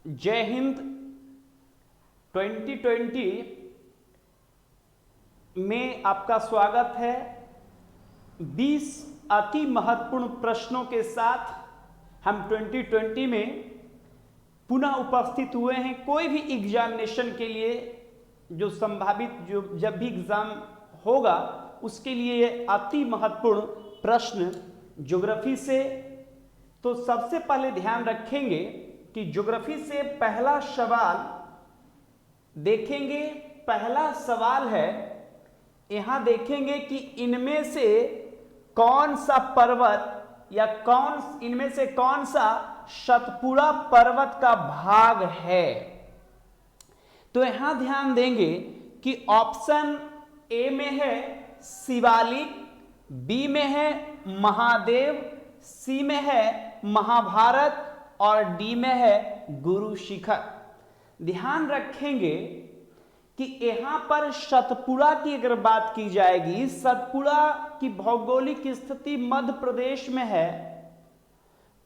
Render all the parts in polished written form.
जय हिंद। 2020 में आपका स्वागत है। 20 अति महत्वपूर्ण प्रश्नों के साथ हम 2020 में पुनः उपस्थित हुए हैं। कोई भी एग्जामिनेशन के लिए जो संभावित जो जब भी एग्जाम होगा उसके लिए अति महत्वपूर्ण प्रश्न ज्योग्राफी से। तो सबसे पहले ध्यान रखेंगे कि ज्योग्राफी से पहला सवाल देखेंगे। पहला सवाल है, यहां देखेंगे कि इनमें से कौन सा पर्वत या इनमें से कौन सा सतपुड़ा पर्वत का भाग है। तो यहां ध्यान देंगे कि ऑप्शन ए में है शिवालिक, बी में है महादेव, सी में है महाभारत और डी में है गुरु शिखर। ध्यान रखेंगे कि यहां पर सतपुड़ा की अगर बात की जाएगी, सतपुड़ा की भौगोलिक स्थिति मध्य प्रदेश में है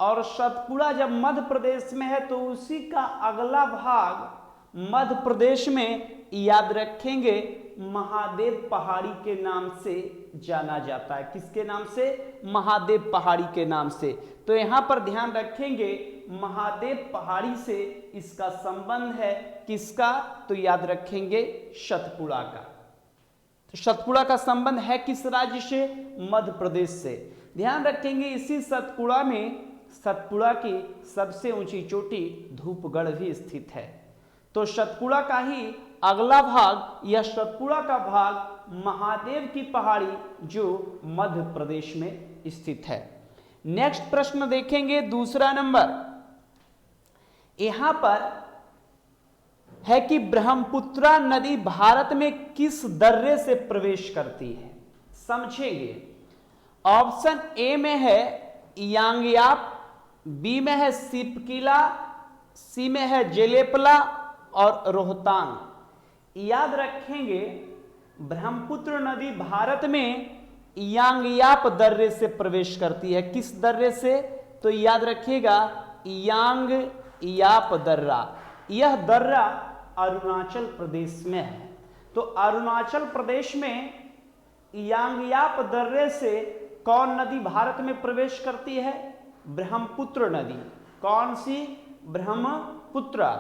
और सतपुड़ा जब मध्य प्रदेश में है तो उसी का अगला भाग मध्य प्रदेश में याद रखेंगे महादेव पहाड़ी के नाम से जाना जाता है। किसके नाम से? महादेव पहाड़ी के नाम से। तो यहां पर ध्यान रखेंगे महादेव पहाड़ी से इसका संबंध है। किसका? तो याद रखेंगे सतपुड़ा का। तो सतपुड़ा का संबंध है किस राज्य से? मध्य प्रदेश से। ध्यान रखेंगे इसी सतपुड़ा में सतपुड़ा की सबसे ऊंची चोटी धूपगढ़ भी स्थित है। तो सतपुड़ा का ही अगला भाग या सतपुड़ा का भाग महादेव की पहाड़ी जो मध्य प्रदेश में स्थित है। नेक्स्ट प्रश्न देखेंगे, दूसरा नंबर। यहां पर है कि ब्रह्मपुत्रा नदी भारत में किस दर्रे से प्रवेश करती है? समझेंगे। ऑप्शन ए में है यांगयाप, बी में है सिपकिला, सी में है जेलेपला और रोहतांग। याद रखेंगे ब्रह्मपुत्र नदी भारत में यांगयाप दर्रे से प्रवेश करती है। किस दर्रे से? तो याद रखिएगा यांगयाप दर्रा। यह दर्रा अरुणाचल प्रदेश में है। तो अरुणाचल प्रदेश में यांगयाप दर्रे से कौन नदी भारत में प्रवेश करती है? ब्रह्मपुत्र नदी। कौन सी? ब्रह्मपुत्र।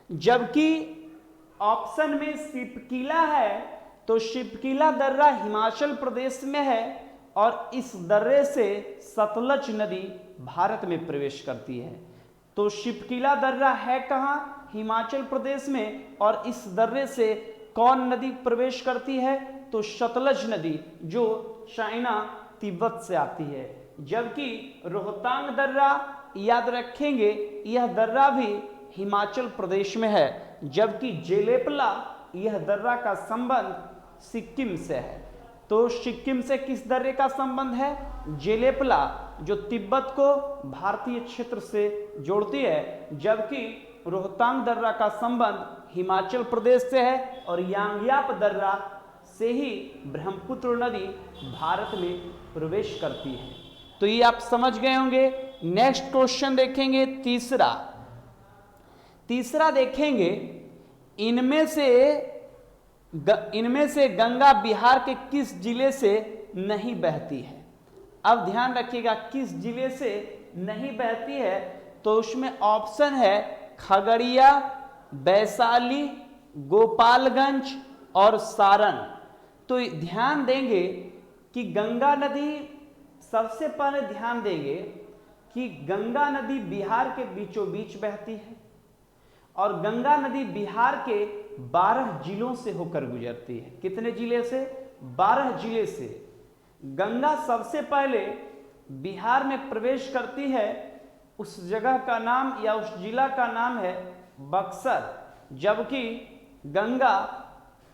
जबकि ऑप्शन में सिपकिला है तो सिपकिला दर्रा हिमाचल प्रदेश में है और इस दर्रे से सतलज नदी भारत में प्रवेश करती है। तो सिपकिला दर्रा है कहां? हिमाचल प्रदेश में। और इस दर्रे से कौन नदी प्रवेश करती है? तो सतलज नदी जो चाइना तिब्बत से आती है। जबकि रोहतांग दर्रा याद रखेंगे यह दर्रा भी हिमाचल प्रदेश में है। जबकि जेलेपला यह दर्रा का संबंध सिक्किम से है। तो सिक्किम से किस दर्रे का संबंध है? जेलेपला, जो तिब्बत को भारतीय क्षेत्र से जोड़ती है। जबकि रोहतांग दर्रा का संबंध हिमाचल प्रदेश से है और यांगयाप दर्रा से ही ब्रह्मपुत्र नदी भारत में प्रवेश करती है। तो ये आप समझ गए होंगे। नेक्स्ट क्वेश्चन देखेंगे, तीसरा देखेंगे, इनमें से गंगा बिहार के किस जिले से नहीं बहती है? अब ध्यान रखिएगा किस जिले से नहीं बहती है। तो उसमें ऑप्शन है खगड़िया, वैशाली, गोपालगंज और सारण। तो ध्यान देंगे कि गंगा नदी, सबसे पहले ध्यान देंगे कि गंगा नदी बिहार के बीचों बीच बहती है और गंगा नदी बिहार के 12 जिलों से होकर गुजरती है। कितने जिले से? 12 जिले से। गंगा सबसे पहले बिहार में प्रवेश करती है। उस जगह का नाम या उस जिला का नाम है बक्सर। जबकि गंगा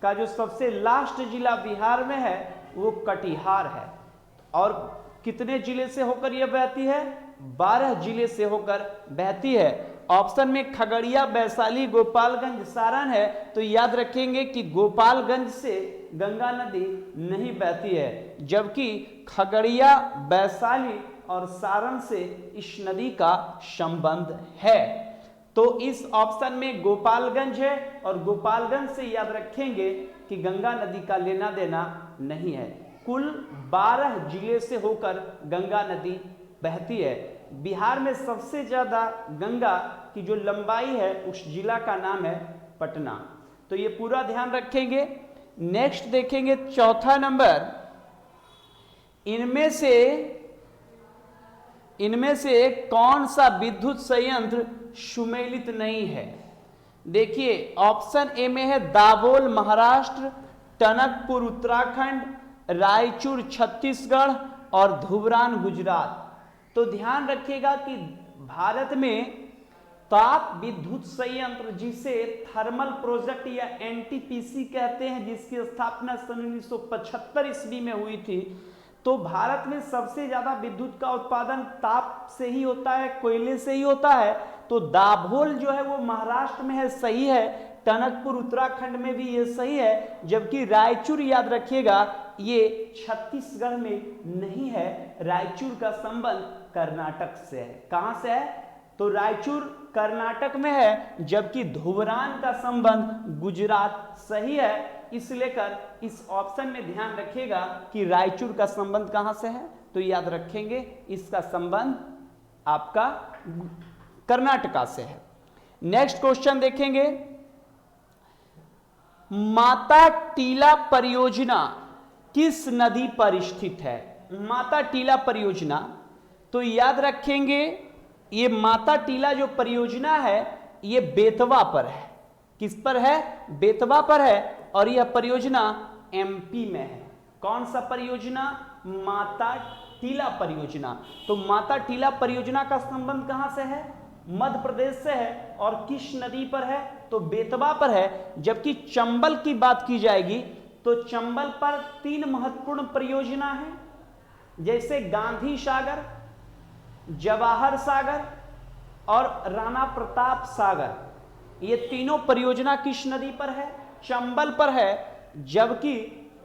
का जो सबसे लास्ट जिला बिहार में है वो कटिहार है। और कितने जिले से होकर यह बहती है? 12 जिले से होकर बहती है। ऑप्शन में खगड़िया, वैशाली, गोपालगंज, सारण है। तो याद रखेंगे कि गोपालगंज से गंगा नदी नहीं बहती है। जबकि खगड़िया, वैशाली और सारण से इस नदी का संबंध है। तो इस ऑप्शन में गोपालगंज है, और गोपालगंज से याद रखेंगे कि गंगा नदी का लेना देना नहीं है। कुल 12 जिले से होकर गंगा नदी बहती है। बिहार में सबसे ज्यादा गंगा की जो लंबाई है उस जिला का नाम है पटना। तो ये पूरा ध्यान रखेंगे। नेक्स्ट देखेंगे चौथा नंबर, इनमें से कौन सा विद्युत संयंत्र सुमेलित नहीं है। देखिए ऑप्शन ए में है दाभोल महाराष्ट्र, टनकपुर उत्तराखंड, रायचूर छत्तीसगढ़ और धुबरान गुजरात। तो ध्यान रखिएगा कि भारत में ताप विद्युत संयंत्र, जिसे थर्मल प्रोजेक्ट या एनटीपीसी कहते हैं, जिसकी स्थापना सन 1975 ईस्वी में हुई थी, तो भारत में सबसे ज्यादा विद्युत का उत्पादन ताप से ही होता है, कोयले से ही होता है। तो दाभोल जो है वो महाराष्ट्र में है, सही है। टनकपुर उत्तराखंड में भी ये सही है, जबकि रायचूर याद रखिएगा ये छत्तीसगढ़ में नहीं है। रायचूर का संबंध कर्नाटक से है। कहां से है? तो रायचूर कर्नाटक में है, जबकि धुबरान का संबंध गुजरात। सही है। इस लेकर इस ऑप्शन में ध्यान रखिएगा कि रायचूर का संबंध कहां से है, तो याद रखेंगे इसका संबंध आपका कर्नाटका से है। नेक्स्ट क्वेश्चन देखेंगे, माता टीला परियोजना किस नदी पर स्थित है? माता टीला परियोजना, तो याद रखेंगे ये माता टीला जो परियोजना है ये बेतवा पर है। किस पर है? बेतवा पर है, और यह परियोजना एमपी में है। कौन सा परियोजना? माता टीला परियोजना। तो माता टीला परियोजना का संबंध कहां से है? मध्य प्रदेश से है। और किस नदी पर है? तो बेतवा पर है। जबकि चंबल की बात की जाएगी तो चंबल पर 3 महत्वपूर्ण परियोजना है, जैसे गांधी सागर, जवाहर सागर और राणा प्रताप सागर। ये तीनों परियोजना किस नदी पर है? चंबल पर है। जबकि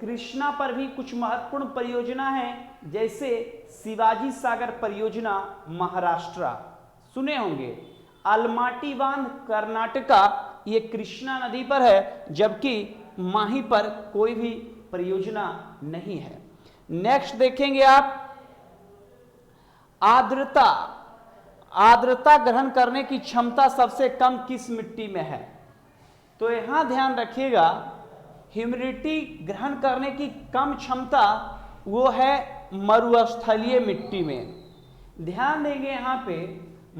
कृष्णा पर भी कुछ महत्वपूर्ण परियोजना है, जैसे शिवाजी सागर परियोजना महाराष्ट्र, सुने होंगे। अलमाटी बांध कर्नाटका, ये कृष्णा नदी पर है, जबकि माही पर कोई भी परियोजना नहीं है। नेक्स्ट देखेंगे आप, आर्द्रता ग्रहण करने की क्षमता सबसे कम किस मिट्टी में है? तो यहां ध्यान रखिएगा, ह्यूमिडिटी ग्रहण करने की कम क्षमता वो है मरुस्थलीय मिट्टी में। ध्यान देंगे यहां पे,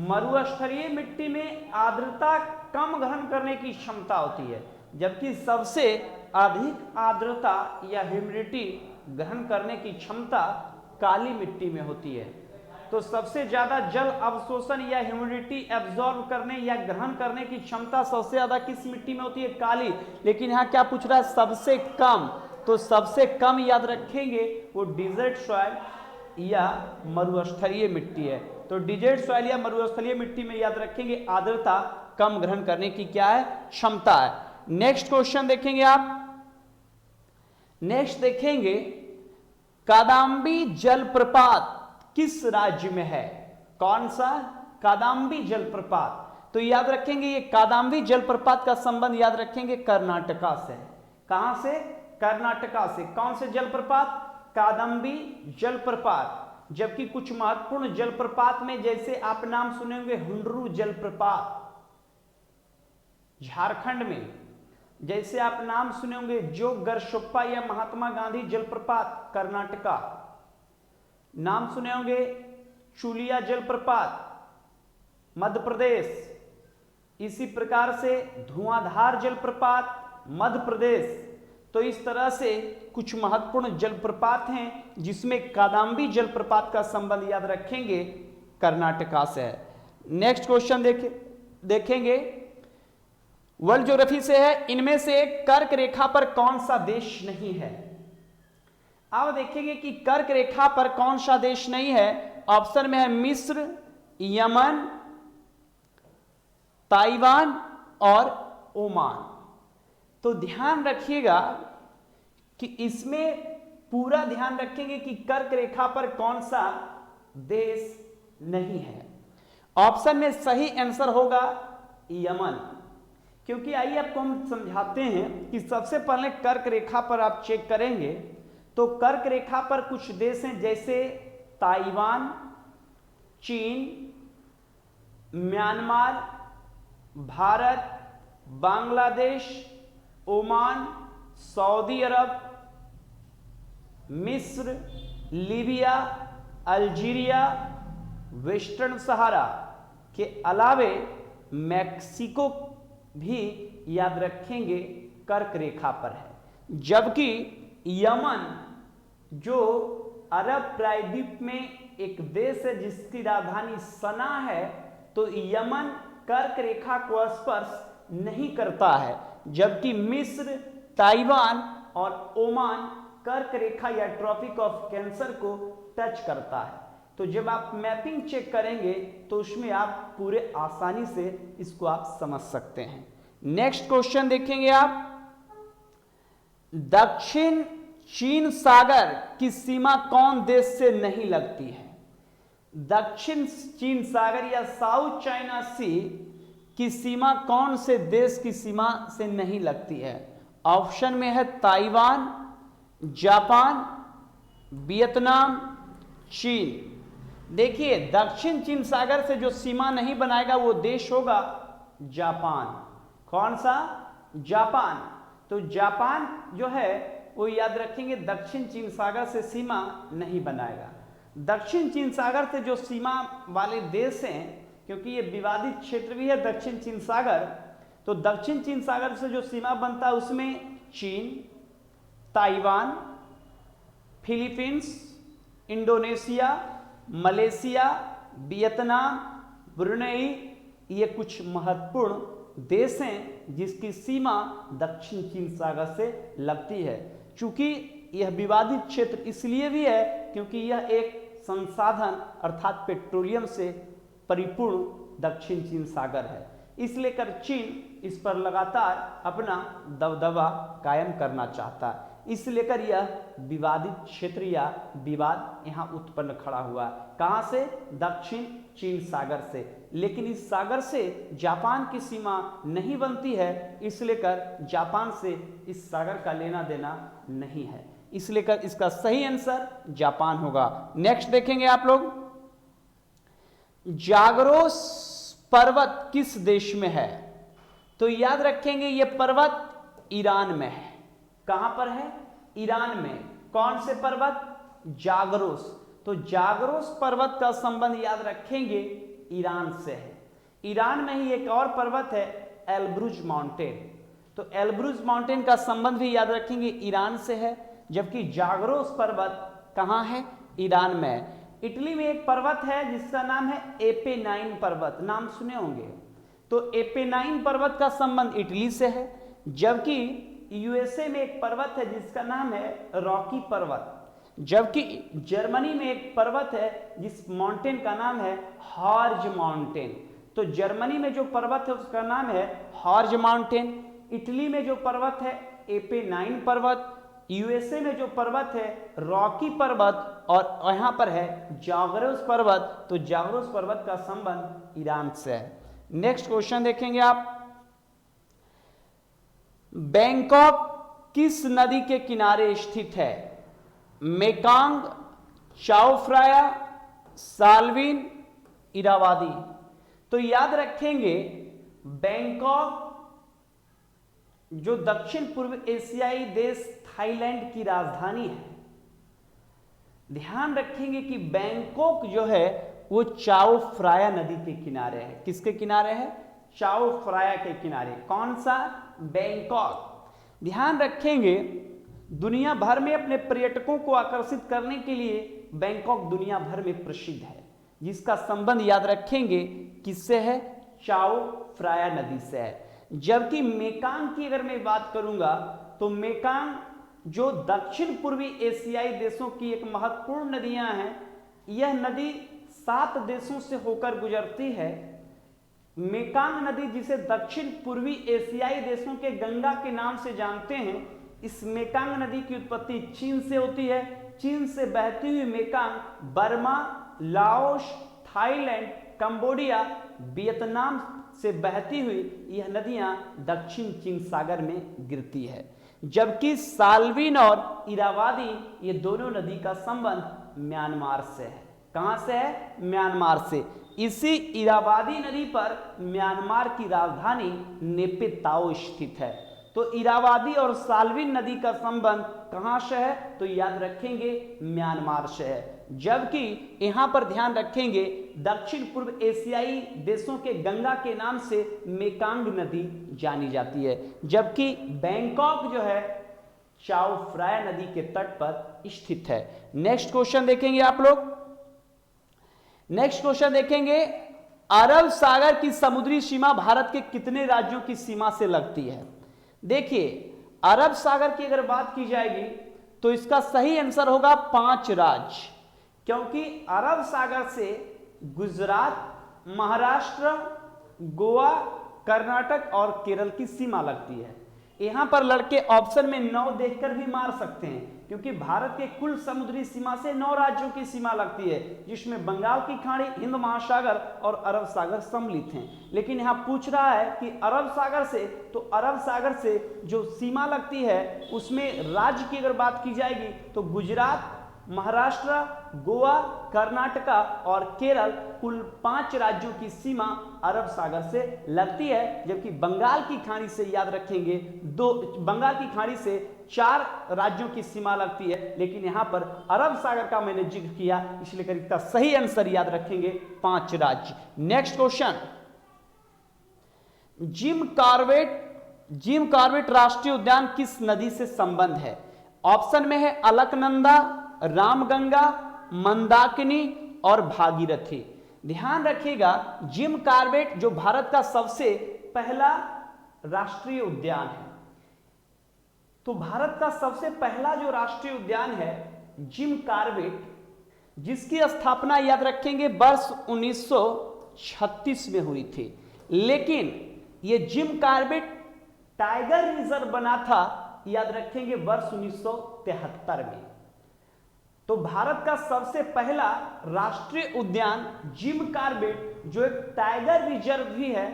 मरुस्थलीय मिट्टी में आर्द्रता कम ग्रहण करने की क्षमता होती है, जबकि सबसे अधिक आर्द्रता या ह्यूमिडिटी ग्रहण करने की क्षमता काली मिट्टी में होती है। तो सबसे ज्यादा जल अवशोषण या ह्यूमिडिटी एब्जॉर्ब करने या ग्रहण करने की क्षमता सबसे ज्यादा किस मिट्टी में होती है? काली। लेकिन यहाँ क्या पूछ रहा है? सबसे कम। तो सबसे कम याद रखेंगे वो डिजर्ट सॉइल या मरुस्थलीय मिट्टी है। तो डिजर्ट सॉइल या मरुस्थलीय मिट्टी में याद रखेंगे आर्द्रता कम ग्रहण करने की क्या है? क्षमता है। नेक्स्ट क्वेश्चन देखेंगे आप। नेक्स्ट देखेंगे, कादाम्बी जलप्रपात किस राज्य में है? कौन सा? कादाम्बी जलप्रपात। तो याद रखेंगे ये कादाम्बी जलप्रपात का संबंध याद रखेंगे कर्नाटका से। कहां से? कर्नाटका से। कौन से जलप्रपात? कादम्बी जलप्रपात। जबकि कुछ महत्वपूर्ण जलप्रपात में जैसे आप नाम सुने होंगे हुंडरू जलप्रपात झारखंड में, जैसे आप नाम सुने होंगे जोगरसोप्पा या महात्मा गांधी जलप्रपात कर्नाटका, नाम सुने होंगे चुलिया जलप्रपात मध्य प्रदेश, इसी प्रकार से धुआंधार जलप्रपात मध्य प्रदेश। तो इस तरह से कुछ महत्वपूर्ण जलप्रपात हैं जिसमें कादाम्बी जलप्रपात का संबंध याद रखेंगे कर्नाटका से है। नेक्स्ट क्वेश्चन देखेंगे, वर्ल्ड ज्योग्राफी से है, इनमें से कर्क रेखा पर कौन सा देश नहीं है? अब देखेंगे कि कर्क रेखा पर कौन सा देश नहीं है। ऑप्शन में है मिस्र, यमन, ताइवान और ओमान। तो ध्यान रखिएगा कि इसमें पूरा ध्यान रखेंगे कि कर्क रेखा पर कौन सा देश नहीं है। ऑप्शन में सही आंसर होगा यमन। क्योंकि आइए आपको हम समझाते हैं कि सबसे पहले कर्क रेखा पर आप चेक करेंगे तो कर्क रेखा पर कुछ देश हैं जैसे ताइवान, चीन, म्यांमार, भारत, बांग्लादेश, ओमान, सऊदी अरब, मिस्र, लीबिया, अल्जीरिया, वेस्टर्न सहारा के अलावे मैक्सिको भी याद रखेंगे कर्क रेखा पर है। जबकि यमन जो अरब प्रायद्वीप में एक देश है जिसकी राजधानी सना है, तो यमन कर्क रेखा को स्पर्श नहीं करता है, जबकि मिस्र, ताइवान और ओमान कर्क रेखा या ट्रॉपिक ऑफ कैंसर को टच करता है। तो जब आप मैपिंग चेक करेंगे तो उसमें आप पूरे आसानी से इसको आप समझ सकते हैं। नेक्स्ट क्वेश्चन देखेंगे आप, दक्षिण चीन सागर की सीमा कौन देश से नहीं लगती है? दक्षिण चीन सागर या साउथ चाइना सी की सीमा कौन से देश की सीमा से नहीं लगती है? ऑप्शन में है ताइवान, जापान, वियतनाम, चीन। देखिए दक्षिण चीन सागर से जो सीमा नहीं बनाएगा वो देश होगा जापान। कौन सा? जापान। तो जापान जो है वो याद रखेंगे दक्षिण चीन सागर से सीमा नहीं बनाएगा। दक्षिण चीन सागर से जो सीमा वाले देश हैं, क्योंकि ये विवादित क्षेत्र भी है दक्षिण चीन सागर, तो दक्षिण चीन सागर से जो सीमा बनता है उसमें चीन, Taiwan, Philippines, Indonesia, Malaysia, Vietnam, Brunei, ये कुछ महत्वपूर्ण देश हैं जिसकी सीमा दक्षिण चीन सागर से लगती है। चूंकि यह विवादित क्षेत्र इसलिए भी है क्योंकि यह एक संसाधन अर्थात पेट्रोलियम से परिपूर्ण दक्षिण चीन सागर है, इसलिए कर चीन इस पर लगातार अपना दबदबा कायम करना चाहता है। इस लेकर यह विवादित क्षेत्र या विवाद यहां उत्पन्न खड़ा हुआ है। कहां से? दक्षिण चीन सागर से। लेकिन इस सागर से जापान की सीमा नहीं बनती है, इसलिए कर जापान से इस सागर का लेना देना नहीं है, इसलिए कर इसका सही आंसर जापान होगा। नेक्स्ट देखेंगे आप लोग, जागरोस पर्वत किस देश में है? तो याद रखेंगे यह पर्वत ईरान में है। कहां पर है? ईरान में। कौन से पर्वत? जागरोस। तो जागरोस पर्वत का संबंध याद रखेंगे ईरान से है। ईरान में ही एक और पर्वत है एल्ब्रुज माउंटेन, तो एल्ब्रुज माउंटेन का संबंध भी याद रखेंगे ईरान से है। जबकि जागरोस पर्वत कहां है? ईरान में है। इटली में एक पर्वत है जिसका नाम है एपेनाइन पर्वत, नाम सुने होंगे। तो एपेनाइन पर्वत का संबंध इटली से है। जबकि यूएसए में एक पर्वत है जिसका नाम है रॉकी पर्वत। जबकि जर्मनी में एक पर्वत है जिस माउंटेन का नाम है हॉर्ज माउंटेन। तो जर्मनी में जो पर्वत है उसका नाम है हॉर्ज माउंटेन। इटली में जो पर्वत है एपेनाइन पर्वत, यूएसए में जो पर्वत है रॉकी पर्वत, और यहां पर है जागरोस पर्वत। तो जागरोस पर्वत का संबंध ईरान से है। नेक्स्ट क्वेश्चन देखेंगे आप, बैंकॉक किस नदी के किनारे स्थित है? मेकांग, चाओ फ्राया, साल्विन, इरावादी। तो याद रखेंगे बैंकॉक जो दक्षिण पूर्व एशियाई देश थाईलैंड की राजधानी है। ध्यान रखेंगे कि बैंकॉक जो है वो चाओ फ्राया नदी के किनारे है। किसके किनारे है? चाओ फ्राया के किनारे। कौन सा? बैंकॉक। ध्यान रखेंगे दुनिया भर में अपने पर्यटकों को आकर्षित करने के लिए बैंकॉक दुनिया भर में प्रसिद्ध है, जिसका संबंध याद रखेंगे किससे है? चाओ फ्राया नदी से है। जबकि मेकांग की अगर मैं बात करूंगा तो मेकांग जो दक्षिण पूर्वी एशियाई देशों की एक महत्वपूर्ण नदियां हैं, यह नदी 7 देशों से होकर गुजरती है। मेकांग नदी जिसे दक्षिण पूर्वी एशियाई देशों के गंगा के नाम से जानते हैं, इस मेकांग नदी की उत्पत्ति चीन से होती है। चीन से बहती हुई Mekong Burma, Laos, Thailand Cambodia, Vietnam से बहती हुई यह नदियां दक्षिण चीन सागर में गिरती है। जबकि साल्विन और इरावादी ये दोनों नदी का संबंध म्यांमार से है। कहां से है? म्यांमार से। इसी इरावादी नदी पर म्यांमार की राजधानी नेपिताओ स्थित है। तो इरावादी और साल्विन नदी का संबंध कहां से है? तो याद रखेंगे म्यांमार से है। जबकि यहां पर ध्यान रखेंगे दक्षिण पूर्व एशियाई देशों के गंगा के नाम से मेकांग नदी जानी जाती है। जबकि बैंकॉक जो है चाओ फ्राया नदी के तट पर स्थित है। नेक्स्ट क्वेश्चन देखेंगे आप लोग। नेक्स्ट क्वेश्चन देखेंगे, अरब सागर की समुद्री सीमा भारत के कितने राज्यों की सीमा से लगती है? देखिए, अरब सागर की अगर बात की जाएगी तो इसका सही आंसर होगा 5 राज्य, क्योंकि अरब सागर से गुजरात, महाराष्ट्र, गोवा, कर्नाटक और केरल की सीमा लगती है। यहां पर लड़के ऑप्शन में 9 देखकर भी मार सकते हैं, क्योंकि भारत के कुल समुद्री सीमा से 9 राज्यों की सीमा लगती है, जिसमें बंगाल की खाड़ी, हिंद महासागर और अरब सागर सम्मिलित हैं। लेकिन यहां पूछ रहा है कि अरब सागर से, तो अरब सागर से जो सीमा लगती है उसमें राज्य की अगर बात की जाएगी तो गुजरात, महाराष्ट्र, गोवा, कर्नाटका और केरल, कुल 5 राज्यों की सीमा अरब सागर से लगती है। जबकि बंगाल की खाड़ी से याद रखेंगे बंगाल की खाड़ी से 4 राज्यों की सीमा लगती है, लेकिन यहां पर अरब सागर का मैंने जिक्र किया, इसलिए कर इसका सही आंसर याद रखेंगे 5 राज्य। नेक्स्ट क्वेश्चन, जिम कॉर्बेट राष्ट्रीय उद्यान किस नदी से संबंध है? ऑप्शन में है अलकनंदा, रामगंगा, मंदाकिनी और भागीरथी। ध्यान रखिएगा, जिम कॉर्बेट जो भारत का सबसे पहला राष्ट्रीय उद्यान है, तो भारत का सबसे पहला जो राष्ट्रीय उद्यान है जिम कॉर्बेट, जिसकी स्थापना याद रखेंगे वर्ष 1936 में हुई थी। लेकिन यह जिम कॉर्बेट टाइगर रिजर्व बना था, याद रखेंगे वर्ष 1973 में। तो भारत का सबसे पहला राष्ट्रीय उद्यान जिम कॉर्बेट, जो एक टाइगर रिजर्व भी है,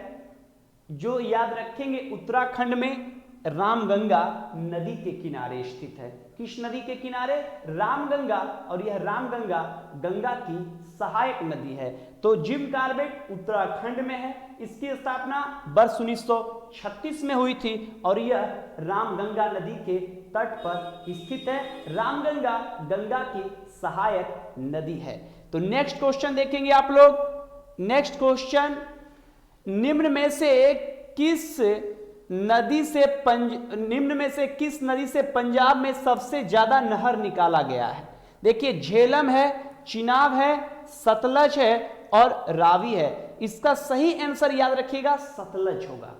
जो याद रखेंगे उत्तराखंड में रामगंगा नदी के किनारे स्थित है। किस नदी के किनारे? रामगंगा। और यह रामगंगा गंगा की सहायक नदी है। तो जिम कॉर्बेट उत्तराखंड में है। इसकी स्थापना वर्ष 1936 में हुई थी और यह रामगंगा नदी के तट पर स्थित है। रामगंगा गंगा की सहायक नदी है। तो नेक्स्ट क्वेश्चन देखेंगे आप लोग। नेक्स्ट क्वेश्चन, निम्न में से किस नदी से पंजाब में सबसे ज्यादा नहर निकाला गया है? देखिए, झेलम है, चिनाब है, सतलज है और रावी है। इसका सही आंसर याद रखिएगा सतलज होगा,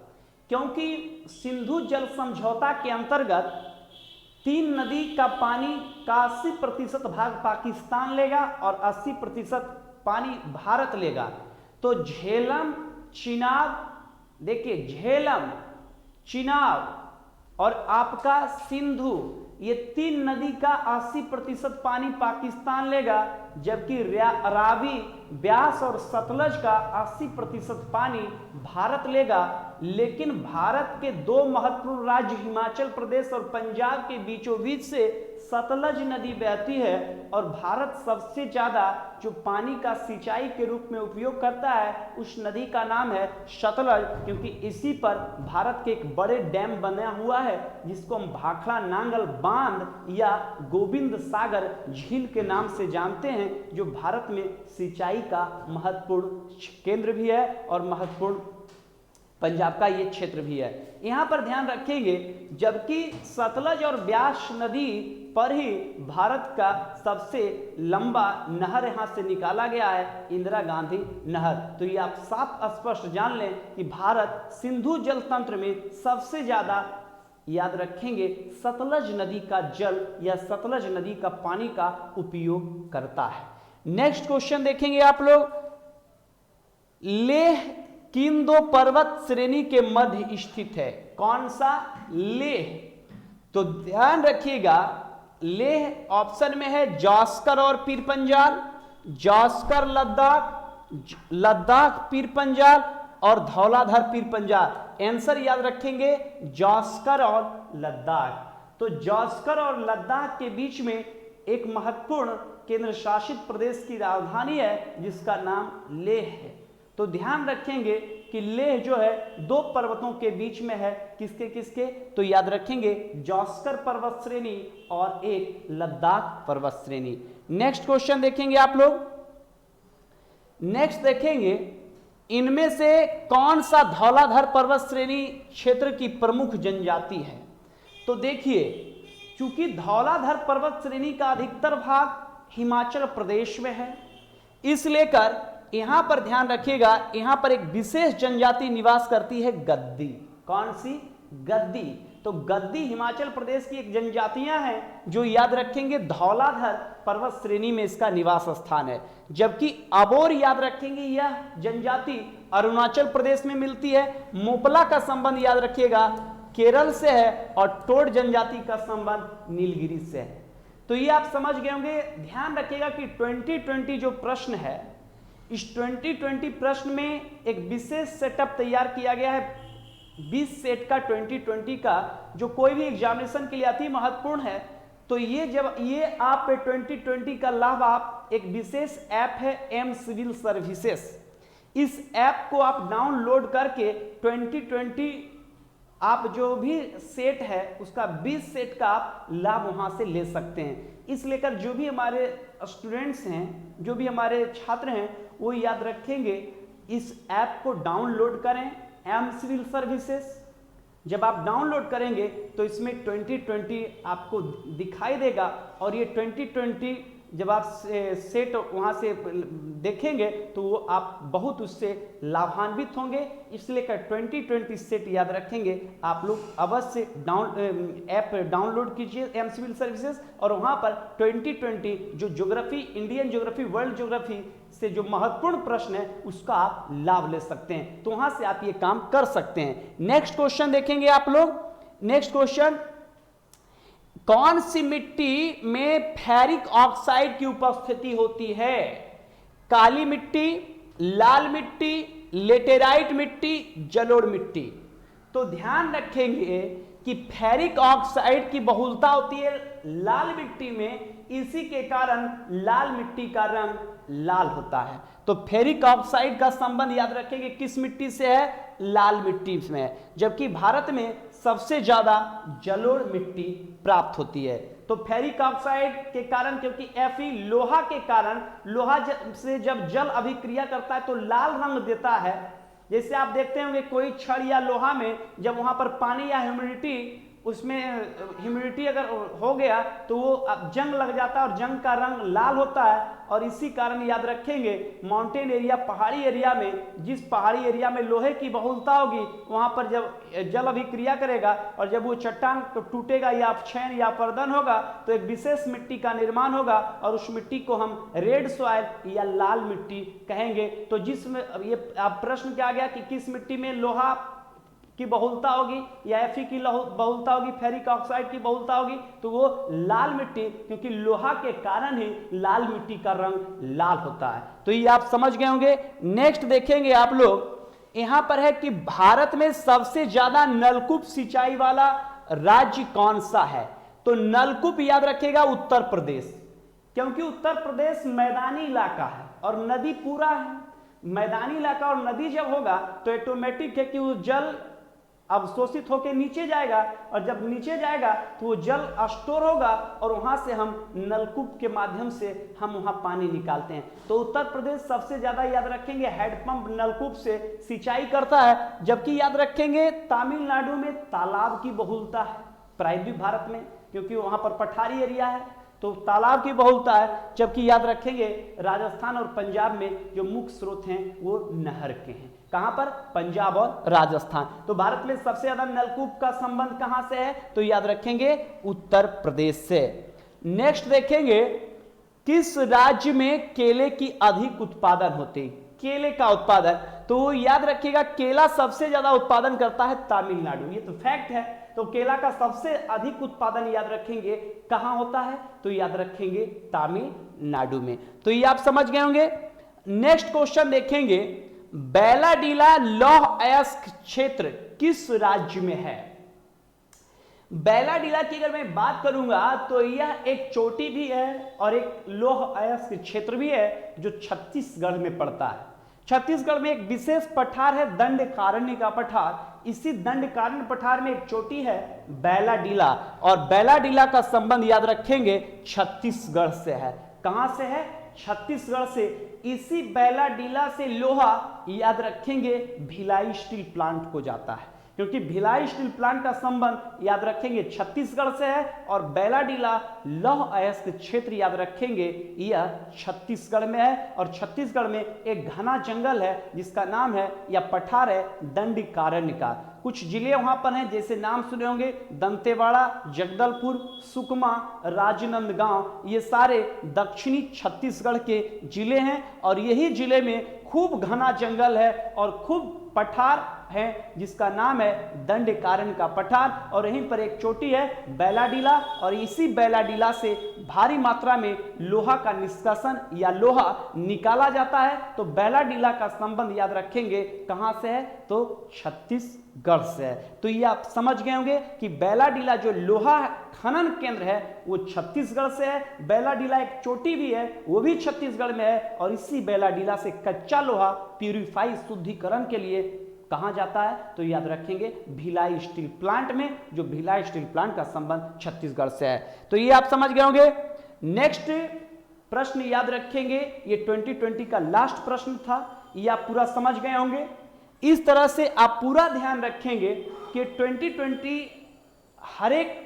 क्योंकि सिंधु जल समझौता के अंतर्गत 3 नदी का पानी का 80% भाग पाकिस्तान लेगा और 80% पानी भारत लेगा। तो झेलम, चिनाब, देखिए झेलम, चिनाब और आपका सिंधु, ये 3 नदी का 80% पानी पाकिस्तान लेगा, जबकि रावी, ब्यास और सतलज का 80% पानी भारत लेगा। लेकिन भारत के 2 महत्वपूर्ण राज्य हिमाचल प्रदेश और पंजाब के बीचों बीच से सतलज नदी बहती है और भारत सबसे ज्यादा जो पानी का सिंचाई के रूप में उपयोग करता है उस नदी का नाम है सतलज, क्योंकि इसी पर भारत के एक बड़े डैम बना हुआ है जिसको हम भाखड़ा नांगल बांध या गोविंद सागर झील के नाम से जानते हैं, जो भारत में सिंचाई का महत्वपूर्ण केंद्र भी है और महत्वपूर्ण पंजाब का ये क्षेत्र भी है। यहां पर ध्यान रखेंगे, जबकि सतलज और ब्यास नदी पर ही भारत का सबसे लंबा नहर यहां से निकाला गया है, इंदिरा गांधी नहर। तो ये आप साफ स्पष्ट जान लें कि भारत सिंधु जल तंत्र में सबसे ज्यादा, याद रखेंगे, सतलज नदी का जल या सतलज नदी का पानी का उपयोग करता है। नेक्स्ट क्वेश्चन देखेंगे आप लोग। लेह किन 2 पर्वत श्रेणी के मध्य स्थित है? कौन सा? लेह। तो ध्यान रखिएगा, लेह ऑप्शन में है जास्कर और पीर पंजाल, जास्कर लद्दाख, लद्दाख पीर पंजाल और धौलाधर पीर पंजाल। आंसर याद रखेंगे जास्कर और लद्दाख। तो जास्कर और लद्दाख के बीच में एक महत्वपूर्ण केंद्र शासित प्रदेश की राजधानी है जिसका नाम लेह है। तो ध्यान रखेंगे कि लेह जो है दो पर्वतों के बीच में है, किसके किसके, तो याद रखेंगे जास्कर पर्वत श्रेणी और एक लद्दाख पर्वत श्रेणी। नेक्स्ट क्वेश्चन देखेंगे आप लोग। नेक्स्ट देखेंगे इनमें से कौन सा धौलाधर पर्वत श्रेणी क्षेत्र की प्रमुख जनजाति है। तो देखिए, चूंकि धौलाधर पर्वत श्रेणी का अधिकतर भाग हिमाचल प्रदेश में है, इस लेकर यहां पर ध्यान रखिएगा, यहां पर एक विशेष जनजाति निवास करती है, गद्दी। कौन सी? गद्दी। तो गद्दी हिमाचल प्रदेश की एक जनजातियां हैं जो याद रखेंगे धौलाधर पर्वत श्रेणी में इसका निवास स्थान है। जबकि अबोर याद रखेंगे यह जनजाति अरुणाचल प्रदेश में मिलती है। मोपला का संबंध याद रखिएगा केरल से है और टोड जनजाति का संबंध नीलगिरी से है। तो ये आप समझ गए होंगे। ध्यान रखिएगा कि 2020 जो प्रश्न है, इस 2020 प्रश्न में एक विशेष सेटअप तैयार किया गया है। 20 सेट का 2020 का जो कोई भी एग्जामिनेशन के लिए अति महत्वपूर्ण है। तो ये जब ये आप 2020 का लाभ आप एक विशेष ऐप है एम सिविल सर्विसेज, इस ऐप को आप डाउनलोड करके 2020 आप जो भी सेट है उसका 20 सेट का आप लाभ वहां से ले सकते हैं। इस लेकर जो भी हमारे स्टूडेंट्स हैं, जो भी हमारे छात्र हैं, वो याद रखेंगे इस ऐप को डाउनलोड करें, एम सिविल सर्विसेज। जब आप डाउनलोड करेंगे तो इसमें 2020 आपको दिखाई देगा और ये 2020 जब आप सेट वहां से देखेंगे तो वो आप बहुत उससे लाभान्वित होंगे। इसलिए 2020 सेट याद रखेंगे आप लोग अवश्य ऐप डाउनलोड कीजिए एम सिविल सर्विसेज, और वहां पर 2020 जो geography, Indian geography, world geography से जो महत्वपूर्ण प्रश्न है उसका आप लाभ ले सकते हैं। तो वहां से आप ये काम कर सकते हैं। नेक्स्ट क्वेश्चन देखेंगे आप लोग। नेक्स्ट क्वेश्चन, कौन सी मिट्टी में फेरिक ऑक्साइड की उपस्थिति होती है? काली मिट्टी, लाल मिट्टी, लेटेराइट मिट्टी, जलोढ़ मिट्टी। तो ध्यान रखेंगे कि फेरिक ऑक्साइड की बहुलता होती है लाल मिट्टी में, इसी के कारण लाल मिट्टी का रंग लाल होता है। तो फेरिक ऑक्साइड का संबंध याद रखेंगे किस मिट्टी से है? लाल मिट्टी में है। जबकि भारत में सबसे ज्यादा जलोढ़ मिट्टी प्राप्त होती है। तो फेरिक ऑक्साइड के कारण, क्योंकि Fe लोहा के कारण, लोहा से जब जल अभिक्रिया करता है तो लाल रंग देता है। जैसे आप देखते होंगे कोई छड़ या लोहा में जब वहां पर पानी या ह्यूमिडिटी, उसमें ह्यूमिडिटी अगर हो गया तो वो जंग लग जाता है और जंग का रंग लाल होता है। और इसी कारण याद रखेंगे माउंटेन एरिया, पहाड़ी एरिया में, जिस पहाड़ी एरिया में लोहे की बहुलता होगी वहां पर जब जल अभिक्रिया करेगा और जब वो चट्टान टूटेगा या क्षैण या पर्दन होगा तो एक विशेष मिट्टी का निर्माण होगा और उस मिट्टी को हम रेड सॉइल या लाल मिट्टी कहेंगे। तो जिसमें ये प्रश्न क्या गया कि किस मिट्टी में लोहा की बहुलता होगी या Fe की बहुलता होगी, फेरिक ऑक्साइड की बहुलता होगी, तो वो लाल मिट्टी, क्योंकि लोहा के कारण ही लाल मिट्टी का रंग लाल होता है। तो ये आप समझ गए होंगे। नेक्स्ट देखेंगे आप लोग, यहां पर है कि भारत में सबसे ज्यादा नलकूप सिंचाई वाला राज्य कौन सा है? तो नलकूप याद रखिएगा उत्तर प्रदेश, क्योंकि उत्तर प्रदेश मैदानी इलाका है और नदी पूरा है। मैदानी इलाका और नदी जब होगा तो ऑटोमेटिक है कि वो जल अवशोषित होकर नीचे जाएगा और जब नीचे जाएगा तो वो जल स्टोर होगा और वहां से हम नलकूप के माध्यम से हम वहां पानी निकालते हैं। तो उत्तर प्रदेश सबसे ज्यादा याद रखेंगे हैंडपंप नलकूप से सिंचाई करता है। जबकि याद रखेंगे तमिलनाडु में तालाब की बहुलता है, प्रायद्वीप भारत में, क्योंकि वहां पर पठारी एरिया है तो तालाब की बहुलता है। जबकि याद रखेंगे राजस्थान और पंजाब में जो मुख्य स्रोत हैं वो नहर के हैं। कहां पर? पंजाब और राजस्थान। तो भारत में सबसे ज्यादा नलकूप का संबंध कहां से है? तो याद रखेंगे उत्तर प्रदेश से। नेक्स्ट देखेंगे, किस राज्य में केले की अधिक उत्पादन होते? केले का उत्पादन, तो याद रखिएगा केला सबसे ज्यादा उत्पादन करता है तमिलनाडु, ये तो फैक्ट है। तो केला का सबसे अधिक उत्पादन याद रखेंगे कहां होता है? तो याद रखेंगे तमिलनाडु में। तो ये आप समझ गए होंगे। नेक्स्ट क्वेश्चन देखेंगे, बैलाडीला लौह अयस्क क्षेत्र किस राज्य में है? बैलाडीला की अगर मैं बात करूंगा तो यह एक चोटी भी है और एक लौह अयस्क क्षेत्र भी है जो छत्तीसगढ़ में पड़ता है। छत्तीसगढ़ में एक विशेष पठार है दंडकारण्य का पठार। इसी दंडकारण्य पठार में एक चोटी है बैलाडीला, और बैलाडीला का संबंध याद रखेंगे छत्तीसगढ़ से है। कहां से है? छत्तीसगढ़ से। इसी बैलाडीला से लोहा याद रखेंगे भिलाई स्टील प्लांट को जाता है, क्योंकि भिलाई स्टील प्लांट का संबंध याद रखेंगे छत्तीसगढ़ से है, और बैलाडीला लौह अयस्क क्षेत्र याद रखेंगे यह छत्तीसगढ़ में है। और छत्तीसगढ़ में एक घना जंगल है जिसका नाम है या पठार है दंडकारण्य का। कुछ जिले वहां पर हैं, जैसे नाम सुने होंगे दंतेवाड़ा, जगदलपुर, सुकमा, राजनांदगांव, ये सारे दक्षिणी छत्तीसगढ़ के जिले हैं। और यही जिले में खूब घना जंगल है और खूब पठार है जिसका नाम है दंडकारण्य का पठार। और यहीं पर एक चोटी है बैलाडीला, और इसी बैलाडीला से भारी मात्रा में लोहा का निष्कासन या लोहा निकाला जाता है। तो बैलाडीला का संबंध याद रखेंगे कहां से है? तो छत्तीसगढ़ से है। तो ये आप समझ गए होंगे कि बैलाडीला जो लोहा खनन केंद्र है वो छत्तीसगढ़ से है। बैलाडीला एक चोटी भी है, वो भी छत्तीसगढ़ में है। और इसी बैलाडीला से कच्चा लोहा प्यूरिफाई शुद्धिकरण के लिए कहां जाता है? तो याद रखेंगे भिलाई स्टील प्लांट में, जो भिलाई स्टील प्लांट का संबंध छत्तीसगढ़ से है। तो ये आप समझ गए होंगे। नेक्स्ट प्रश्न याद रखेंगे, ये 2020 का लास्ट प्रश्न था, ये आप पूरा समझ गए होंगे। इस तरह से आप पूरा ध्यान रखेंगे कि 2020 हर एक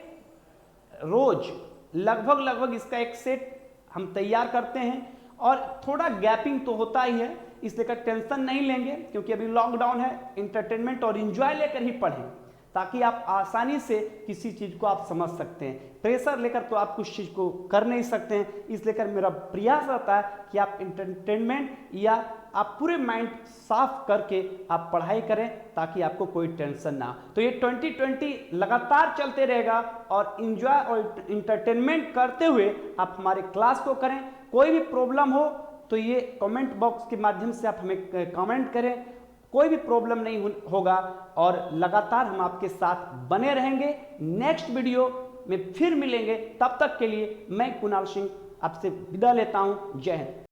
रोज लगभग इसका एक सेट हम तैयार करते हैं, और थोड़ा गैपिंग तो होता ही है, इसलिए का टेंशन नहीं लेंगे, क्योंकि अभी लॉकडाउन है। इंटरटेनमेंट और एंजॉय लेकर ही पढ़ें, ताकि आप आसानी से किसी चीज को आप समझ सकते हैं। प्रेशर लेकर तो आप कुछ चीज को कर नहीं सकते हैं, इसलिए कर मेरा प्रयास रहता है कि आप इंटरटेनमेंट या आप पूरे माइंड साफ करके आप पढ़ाई करें, ताकि आपको कोई टेंशन ना। तो ये 2020 लगातार चलते रहेगा, और एंजॉय और इंटरटेनमेंट करते हुए आप हमारे क्लास को करें। कोई भी प्रॉब्लम हो तो ये कमेंट बॉक्स के माध्यम से आप हमें कमेंट करें, कोई भी प्रॉब्लम नहीं होगा, और लगातार हम आपके साथ बने रहेंगे। नेक्स्ट वीडियो में फिर मिलेंगे, तब तक के लिए मैं कुणाल सिंह आपसे विदा लेता हूं। जय हिंद।